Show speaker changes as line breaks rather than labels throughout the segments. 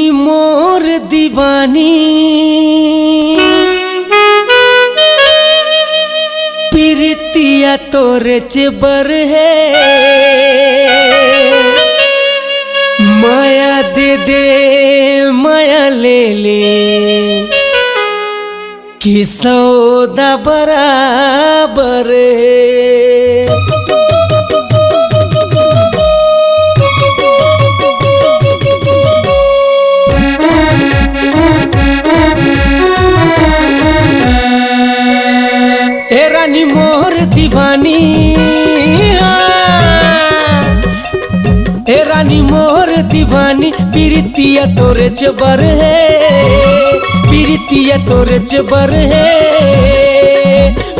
रानी मोर दीवानी प्रीतिया तोरे चबर है, माया दे दे माया ले ले कि सौदा बराबर है। ए रानी मोर दीवानी, ए रानी मोर दीवानी प्रीतिया तोरे चबर है, प्रीतिया तोरे चबर है,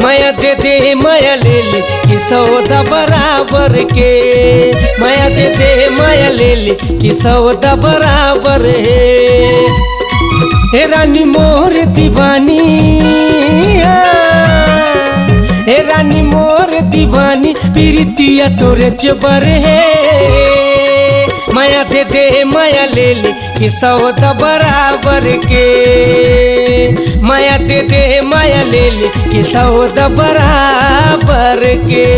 माया दे दे माया ले ले कि सौदा बराबर के, माया दे दे माया ले ले कि सौदा बराबर है। ए रानी मोर दीवानी, ए रानी मोर दीवानी प्रीतिया तोरे चबर है, माया दे दे माया ले ले कि सौदा बराबर के, माया दे दे माया ले ले कि सौदा बराबर के।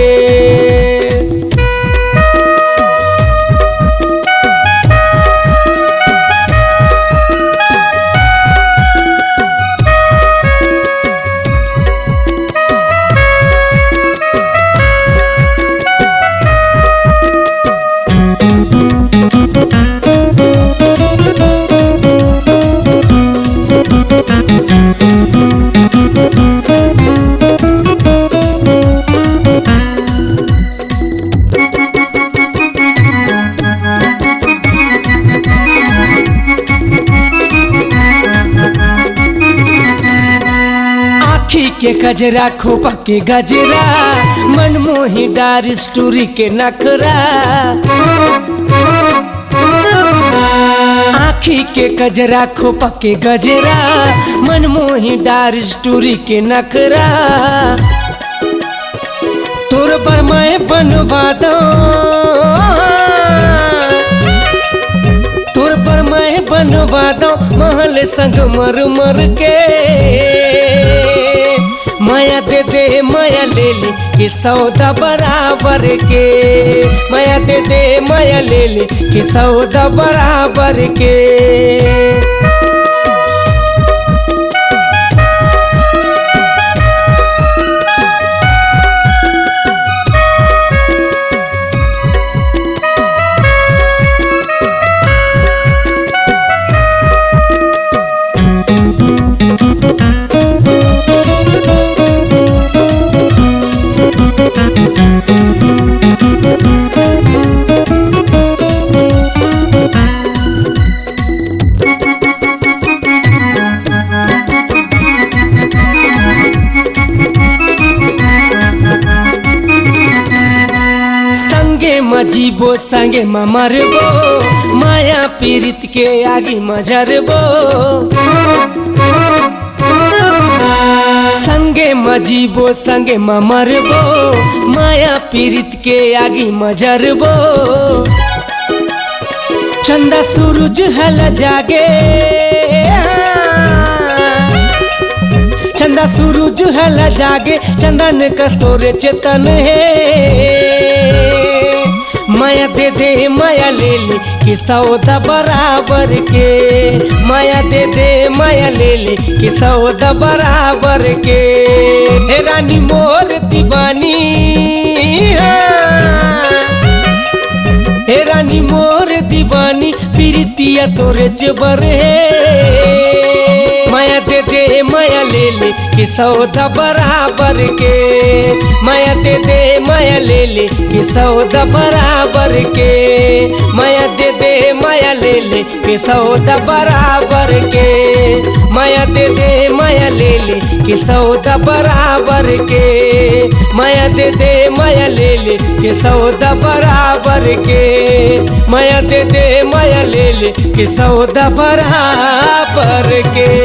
के गजरा खोपा के गजरा मनमोही डार स्टोरी के नखरा, आँखी के गजरा खोपा के गजरा मनमोही डार स्टोरी के नखरा, तोर पर मैं बनवा दो, तोर पर मैं बनवा दो महल संग मर मर के, माया दे दे माया ले ले कि सौदा बराबर के, माया दे दे माया ले ले कि सौदा बराबर के। मजीबो संगे मरबो माया पीरित के आगे मजरबो, संगे मजीबो संगे मरबो माया पीरित के आगे मजरबो, चंदा सूरज हल जागे, चंदा सूरज हल जागे चंदन कस्तूरे चेतन है, माया दे दे माया ले ले कि सौदा बराबर के, माया दे दे माया ले ले कि सौदा बराबर के। हे रानी मोर दीवानी, हे रानी मोर दीवानी प्रीतिया तोरे चबर है, माया दे दे माया ले ले कि सौदा बराबर के, माया दे दे माया ले ले कि सौदा बराबर के, माया दे दे माया ले ले कि सौदा बराबर के, माया दे दे माया ले ले कि सौदा बराबर के, माया दे दे माया ले ले कि सौदा बराबर के, माया दे दे माया ले ले कि सौदा बराबर के।